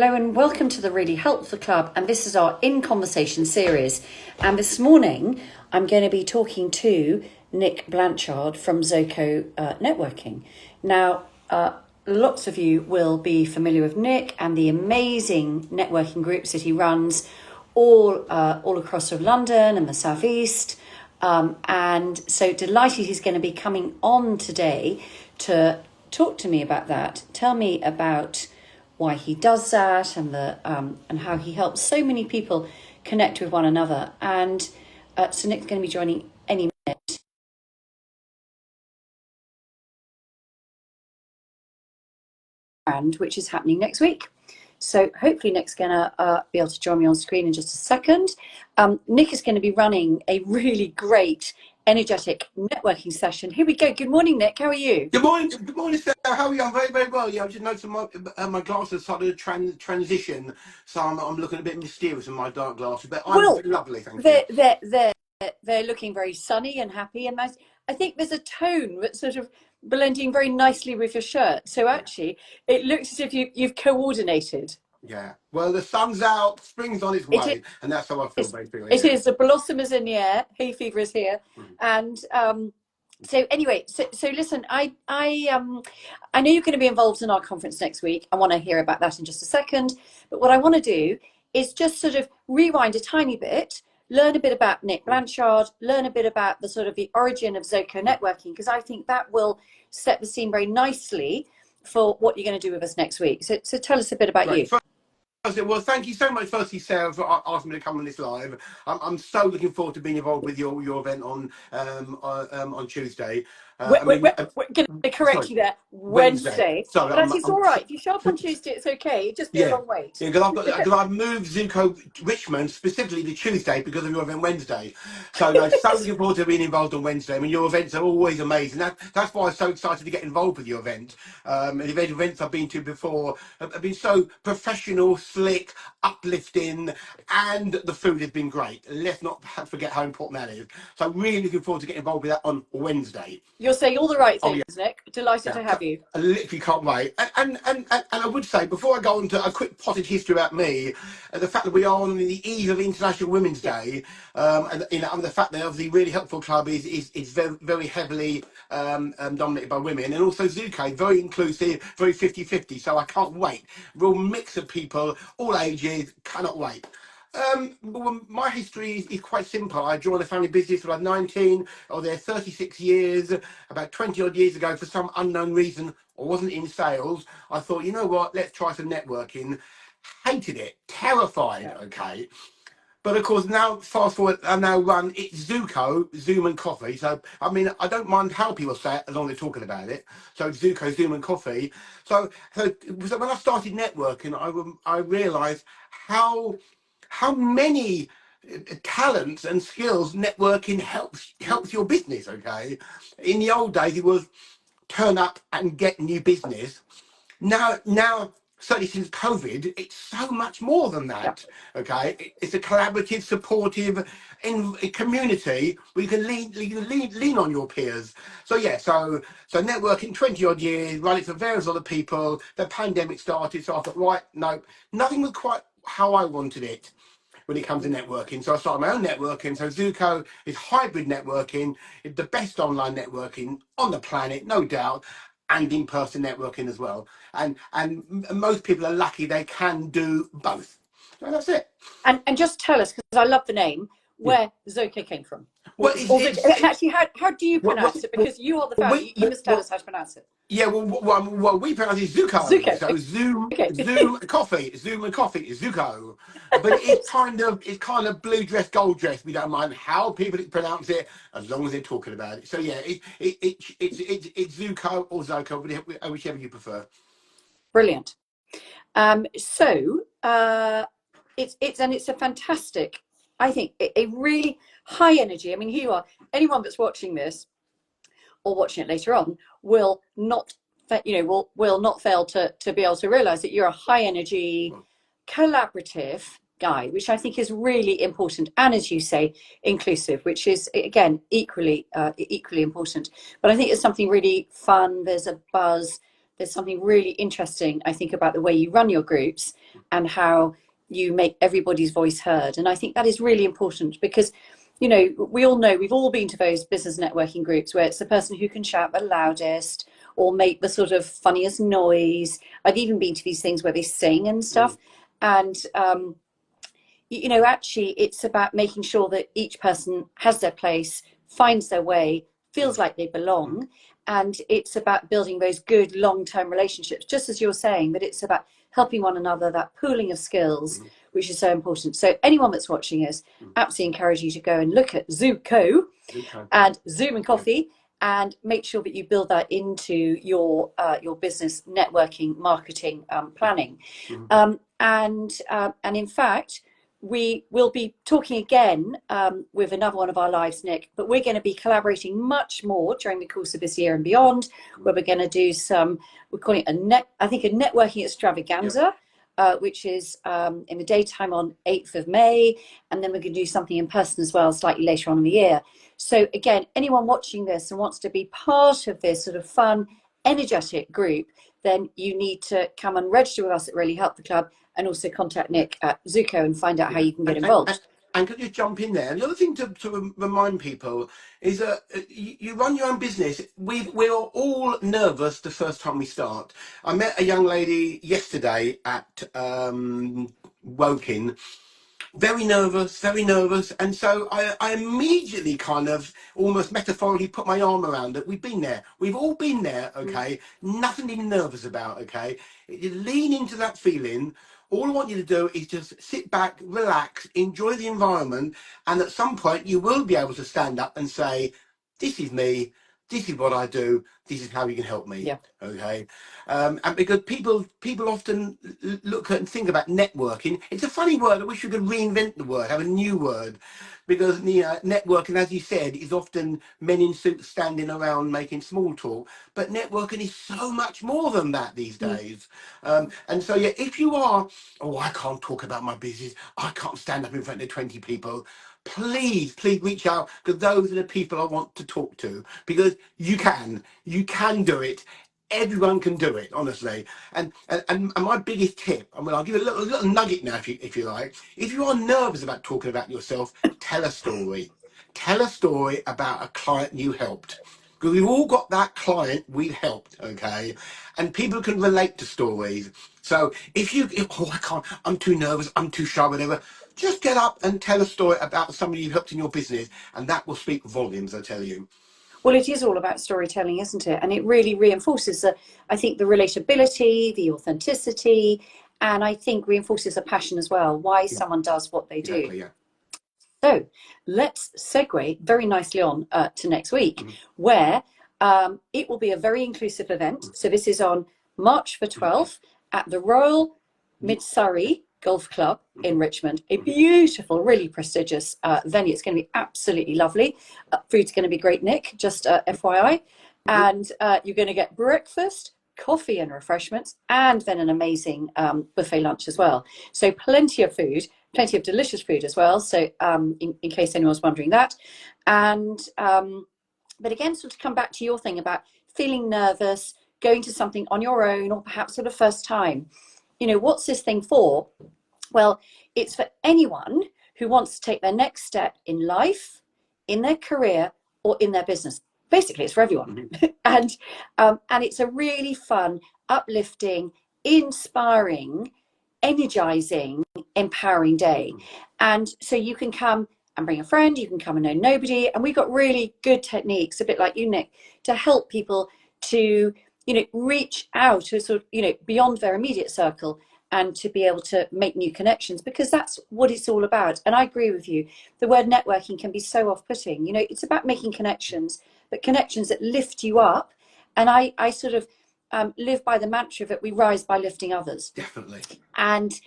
Hello and welcome to the Really Helpful Club, and this is our In Conversation series. And this morning I'm going to be talking to Nick Blanchard from Zoco Networking. Now, lots of you will be familiar with Nick and the amazing networking groups that he runs all across sort of London and the Southeast. And so delighted he's going to be coming on today to talk to me about that, tell me about why he does that and how he helps so many people connect with one another. And so Nick's going to be joining any minute. Which is happening next week. So hopefully Nick's going to be able to join me on screen in just a second. Nick is going to be running a really great, energetic networking session. Here we go. Good morning, Nick. How are you? Good morning, Sarah. How are you? I'm very, very well. Yeah, I just noticed my glasses started to transition, so I'm looking a bit mysterious in my dark glasses. But I'm lovely, thank you. They're looking very sunny and happy and nice. I think there's a tone that's sort of blending very nicely with your shirt. So actually, it looks as if you've coordinated. Yeah. Well, the sun's out, spring's on its way, and that's how I feel basically. It is. The blossom is in the air. Hay fever is here, and so anyway, so listen. I know you're going to be involved in our conference next week. I want to hear about that in just a second. But what I want to do is just sort of rewind a tiny bit, learn a bit about Nick Blanchard, learn a bit about the sort of the origin of Zoco Networking, because I think that will set the scene very nicely for what you're going to do with us next week. So tell us a bit about you. Well, thank you so much, firstly, Sarah, for asking me to come on this live. I'm so looking forward to being involved with your event on Tuesday. We're going to correct you there. Wednesday. Sorry, but it's all right. If you show up on Tuesday, it's okay. It'd just be a long wait. Yeah, because I've moved Zoco Richmond specifically to Tuesday because of your event Wednesday. So no, so looking forward to being involved on Wednesday. I mean, your events are always amazing. That's why I'm so excited to get involved with your event. And the events I've been to before have been so professional, slick, uplifting, and the food has been great. Let's not forget how important that is. So really looking forward to getting involved with that on Wednesday. You're saying all the right things, Nick. Delighted to have you. I literally can't wait. And I would say, before I go on to a quick potted history about me, the fact that we are on the eve of International Women's Day, and the fact that obviously Really Helpful Club is very, very heavily dominated by women, and also Zoco, very inclusive, very 50-50. So I can't wait. Real mix of people, all ages, cannot wait. Well, my history is quite simple. I joined a family business when I was 19. I was there 36 years. About 20 odd years ago, for some unknown reason, I wasn't in sales. I thought, you know what, let's try some networking. Hated it, terrified, okay. But of course, now fast forward, I now run it's Zoco, Zoom and Coffee. So I mean, I don't mind how people say it as long as they're talking about it. So Zoco, Zoom and Coffee. So when I started networking, I realised how many talents and skills networking helps your business. Okay, in the old days it was turn up and get new business. Now certainly since COVID, it's so much more than that. Okay, it's a collaborative, supportive community where you can lean on your peers. So so networking 20 odd years, run it for various other people. The pandemic started, so I thought, right, no, nothing was quite how I wanted it when it comes to networking. So I started my own networking. So Zoco is hybrid networking. It's the best online networking on the planet, no doubt, and in-person networking as well. And most people are lucky they can do both. So that's it. And just tell us, because I love the name, where Zoco came from. Well, actually, how do you pronounce it? Because you are the founder. You must tell us how to pronounce it. Yeah, well, we pronounce it Zoco. So Zoom and Coffee, Zoco. But it's kind of blue dress, gold dress. We don't mind how people pronounce it as long as they're talking about it. So yeah, it's Zoco or Zoco, whichever you prefer. Brilliant. So it's a fantastic, I think, a really high energy. I mean, here you are. Anyone that's watching this or watching it later on will not fail to be able to realize that you're a high energy, collaborative guy, which I think is really important, and as you say, inclusive, which is again equally important. But I think it's something really fun. There's a buzz, there's something really interesting, I think, about the way you run your groups and how you make everybody's voice heard. And I think that is really important because, you know, we all know, we've all been to those business networking groups where it's the person who can shout the loudest or make the sort of funniest noise. I've even been to these things where they sing and stuff. And, you know, actually, it's about making sure that each person has their place, finds their way, feels like they belong. And it's about building those good long-term relationships, just as you're saying, that it's about helping one another, that pooling of skills, which is so important. So anyone that's watching us, absolutely encourage you to go and look at Zoco and Zoom and Coffee, and make sure that you build that into your business networking, marketing, planning. And in fact, we will be talking again with another one of our lives, Nick, but we're going to be collaborating much more during the course of this year and beyond, where we're going to do some, we're calling it a networking extravaganza, which is in the daytime on 8th of May, and then we're going to do something in person as well, slightly later on in the year. So again, anyone watching this and wants to be part of this sort of fun, energetic group, then you need to come and register with us at Really Help the Club, and also contact Nick at Zoco and find out how you can get involved. And could you jump in there? And the other thing to remind people is that you run your own business. We're all nervous the first time we start. I met a young lady yesterday at Woking, very nervous, and so I immediately kind of almost metaphorically put my arm around it. We've been there, we've all been there, okay? Nothing to be nervous about, okay? You lean into that feeling. All I want you to do is just sit back, relax, enjoy the environment, and at some point you will be able to stand up and say, this is me, this is what I do, this is how you can help me. Okay. And because people often look at and think about networking. It's a funny word. I wish we could reinvent the word, have a new word, because networking, as you said, is often men in suits standing around making small talk. But networking is so much more than that these days. And so, yeah, if you are, oh, I can't talk about my business, I can't stand up in front of 20 people, please reach out, because those are the people I want to talk to, because you can do it. Everyone can do it, honestly. And my biggest tip, I mean, I'll give you a little nugget now, if you like. If you are nervous about talking about yourself, tell a story. Tell a story about a client you helped, because we've all got that client we've helped, okay? And people can relate to stories. So if I can't, I'm too nervous, I'm too shy, whatever, just get up and tell a story about somebody you helped in your business, and that will speak volumes, I tell you. Well, it is all about storytelling, isn't it? And it really reinforces, I think, the relatability, the authenticity, and I think reinforces a passion as well, why someone does what they do. Exactly, yeah. So let's segue very nicely on to next week, where it will be a very inclusive event. So this is on March the 12th at the Royal Mid-Surrey Golf Club in Richmond. A beautiful, really prestigious venue. It's going to be absolutely lovely. Food's going to be great, Nick, just FYI. And you're going to get breakfast, coffee and refreshments, and then an amazing buffet lunch as well. So plenty of food, plenty of delicious food as well. So in case anyone's wondering that. And but again, sort of come back to your thing about feeling nervous, going to something on your own, or perhaps for the first time. You know, what's this thing for? Well, it's for anyone who wants to take their next step in life, in their career, or in their business. Basically, it's for everyone. And it's a really fun, uplifting, inspiring, energizing, empowering day. And so you can come and bring a friend, you can come and know nobody. And we've got really good techniques, a bit like you, Nick, to help people to, you know, reach out to sort of, you know, beyond their immediate circle and to be able to make new connections, because that's what it's all about. And I agree with you. The word networking can be so off-putting. You know, it's about making connections, but connections that lift you up. And I sort of live by the mantra that we rise by lifting others. Definitely. And,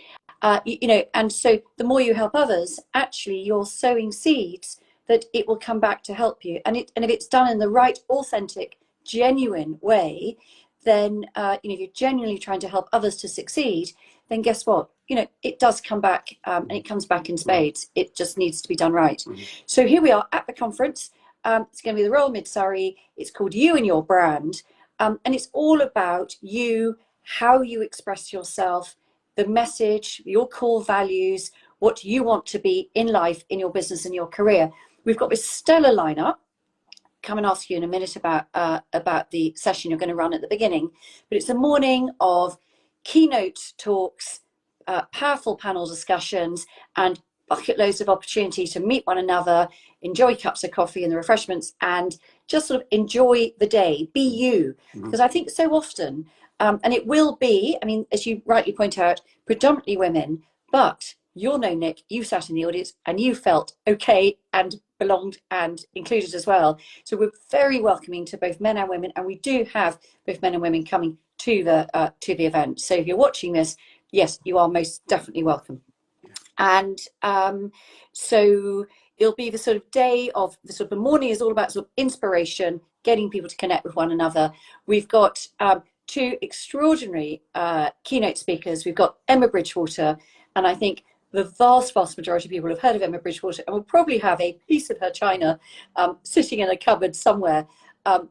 you know, and so the more you help others, actually you're sowing seeds that it will come back to help you. And if it's done in the right, authentic, genuine way, then, you know, if you're genuinely trying to help others to succeed, then guess what? You know, it does come back, and it comes back in spades. It just needs to be done right. So here we are at the conference. It's going to be the Royal Mid-Surrey. It's called You and Your Brand. And it's all about you, how you express yourself, the message, your core values, what you want to be in life, in your business, and your career. We've got this stellar lineup. Come and ask you in a minute about the session you're going to run at the beginning. But it's a morning of keynote talks, powerful panel discussions, and bucket loads of opportunity to meet one another, enjoy cups of coffee and the refreshments, and just sort of enjoy the day, be you. Because I think so often, and it will be, I mean, as you rightly point out, predominantly women, but you'll know, Nick, you sat in the audience and you felt okay and belonged and included as well. So we're very welcoming to both men and women, and we do have both men and women coming to the event. So if you're watching this, yes, you are most definitely welcome. And so it'll be the sort of day of the sort of the morning is all about sort of inspiration, getting people to connect with one another. We've got two extraordinary keynote speakers. We've got Emma Bridgewater, and I think the vast majority of people have heard of Emma Bridgewater and will probably have a piece of her china sitting in a cupboard somewhere.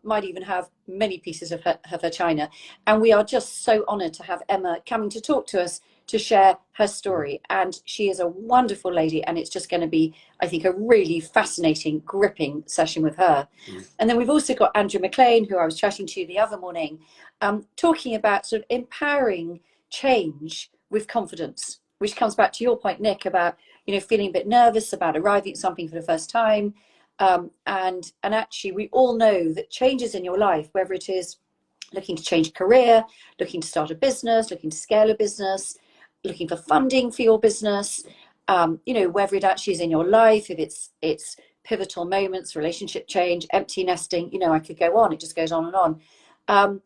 Might even have many pieces of her china. And we are just so honoured to have Emma coming to talk to us, to share her story. And she is a wonderful lady, and it's just going to be, I think, a really fascinating, gripping session with her. And then we've also got Andrew McLean, who I was chatting to the other morning, talking about sort of empowering change with confidence, which comes back to your point, Nick, about, you know, feeling a bit nervous about arriving at something for the first time. And actually, we all know that changes in your life, whether it is looking to change career, looking to start a business, looking to scale a business, looking for funding for your business, you know, whether it actually is in your life, if it's pivotal moments, relationship change, empty nesting, you know, I could go on, it just goes on and on.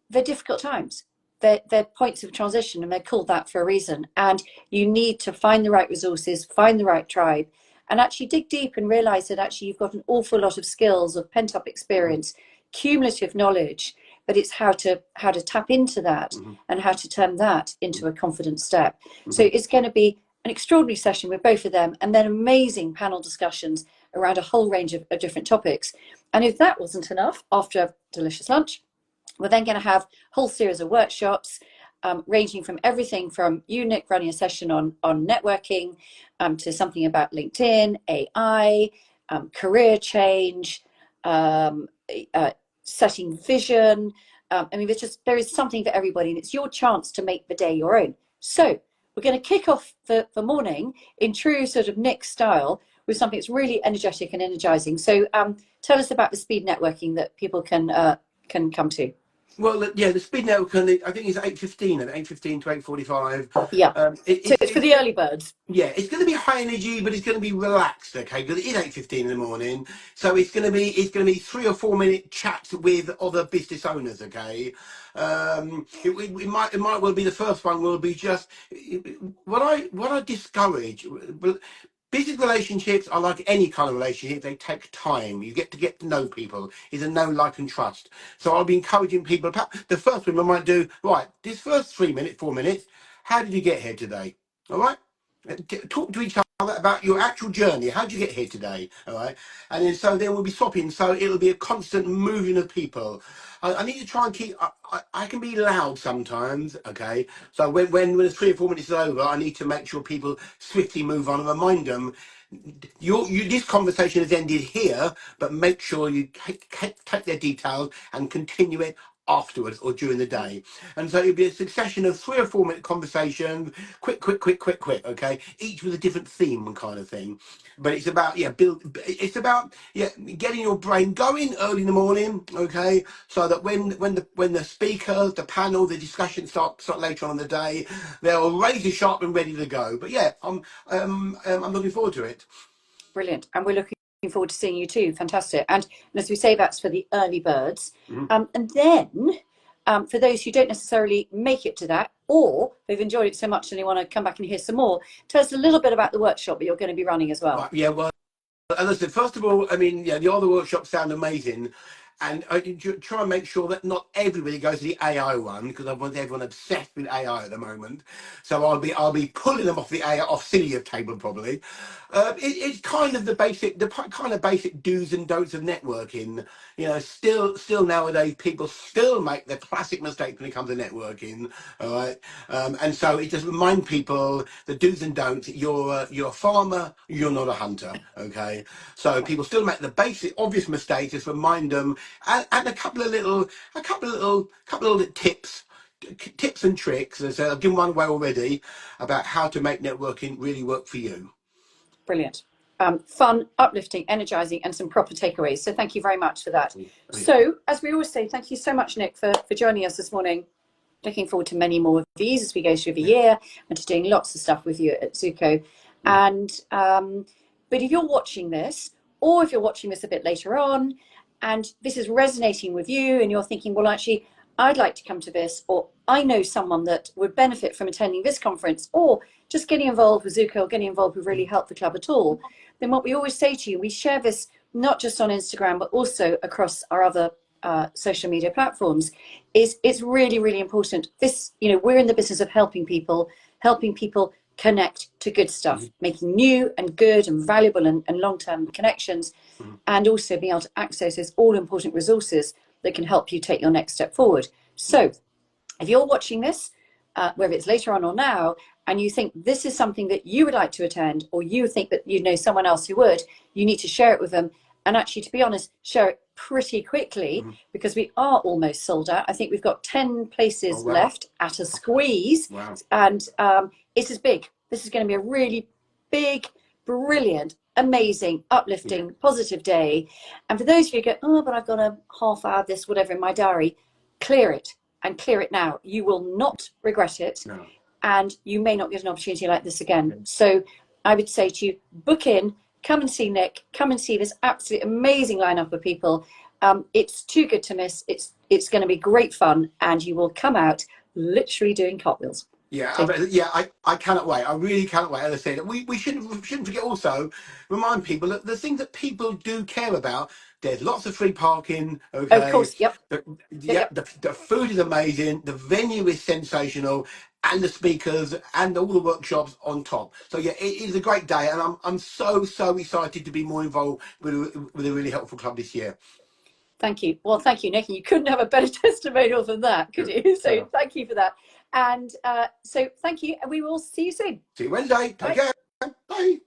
They're difficult times. They're points of transition, and they're called that for a reason. And you need to find the right resources, find the right tribe, and actually dig deep and realize that actually you've got an awful lot of skills, of pent-up experience, cumulative knowledge, but it's how to tap into that and how to turn that into a confident step. So it's going to be an extraordinary session with both of them, and then amazing panel discussions around a whole range of different topics. And if that wasn't enough, after a delicious lunch, we're then going to have a whole series of workshops, ranging from everything from you, Nick, running a session on networking, to something about LinkedIn, AI, career change, setting vision. I mean, there is something for everybody, and it's your chance to make the day your own. So we're going to kick off the morning in true sort of Nick style with something that's really energetic and energizing. So tell us about the speed networking that people can come to. Well, yeah, the speed network, I think it's 8:15 and 8:15 to 8:45. Yeah. So it's for the early birds. Yeah, it's going to be high energy, but it's going to be relaxed, okay? Because it is 8:15 in the morning, so it's going to be 3 or 4 minute chats with other business owners, okay? It might well be the first one will be just what I discourage. Business relationships are like any kind of relationship. They take time. You get to know people. It's a know, like, and trust. So I'll be encouraging people. The first one I might do, right, this first 3 minutes, 4 minutes, how did you get here today? All right? Talk to each other about your actual journey. How did you get here today? All right? And then we'll be swapping. So it'll be a constant moving of people. I need to try and keep. I can be loud sometimes, okay. So when the 3 or 4 minutes is over, I need to make sure people swiftly move on and remind them. This conversation has ended here, but make sure you take their details and continue it afterwards or during the day. And so it'll be a succession of 3 or 4 minute conversations, quick, okay, each with a different theme kind of thing. But it's about getting your brain going early in the morning, okay, so that when the speakers, the panel, the discussion start later on in the day, they're all razor sharp and ready to go. But yeah, I'm looking forward to it. Brilliant. And we're looking forward to seeing you too. Fantastic. And as we say, that's for the early birds. And then for those who don't necessarily make it to that, or they've enjoyed it so much and they want to come back and hear some more, tell us a little bit about the workshop that you're going to be running as well. Right, yeah, well, as I said, first of all, I mean, yeah, the other workshops sound amazing. and try and make sure that not everybody goes to the AI one, because I want everyone obsessed with AI at the moment. So I'll be pulling them off the AI off Cilia table probably. It's kind of kind of basic do's and don'ts of networking. You know, still nowadays people still make the classic mistake when it comes to networking. All right, and so it just remind people the do's and don'ts. You're a farmer, you're not a hunter. Okay, so people still make the basic obvious mistakes. Just remind them, and a couple of little tips and tricks. As I've given one away already about how to make networking really work for you. Brilliant. Fun, uplifting, energizing, and some proper takeaways. So thank you very much for that. So as we always say, thank you so much, Nick, for joining us this morning. Looking forward to many more of these as we go through the year, and to doing lots of stuff with you at Zoco. And but if you're watching this, or if you're watching this a bit later on, and this is resonating with you, and you're thinking, well, actually, I'd like to come to this, or I know someone that would benefit from attending this conference, or just getting involved with Zoco, or getting involved with Really Help the Club at all, then what we always say to you, we share this not just on Instagram, but also across our other social media platforms, is it's really, really important. This, you know, we're in the business of helping people connect to good stuff, making new and good and valuable and long-term connections, and also being able to access those all-important resources that can help you take your next step forward. So if you're watching this, whether it's later on or now, and you think this is something that you would like to attend, or you think that you know someone else who would, you need to share it with them. And actually, to be honest, share it pretty quickly, because we are almost sold out. I think we've got 10 places left at a squeeze. Wow. And it's as big. This is going to be a really big, brilliant, amazing, uplifting, positive day. And for those of you who go, oh, but I've got a half hour, this, whatever in my diary, clear it, and clear it now. You will not regret it. No. And you may not get an opportunity like this again. So I would say to you, book in, come and see Nick, come and see this absolutely amazing lineup of people. It's too good to miss. It's going to be great fun, and you will come out literally doing cartwheels. Yeah, I cannot wait. I really cannot wait. As I said, we shouldn't forget also, remind people that the things that people do care about. There's lots of free parking. Okay. Of course. Yep. The food is amazing. The venue is sensational, and the speakers and all the workshops on top. So yeah, it is a great day, and I'm so excited to be more involved with a really helpful club this year. Thank you. Well, thank you, Nick. And you couldn't have a better testimonial than that, could you? So thank you for that. And so thank you, and we will see you soon. See you Wednesday. Take care. Bye.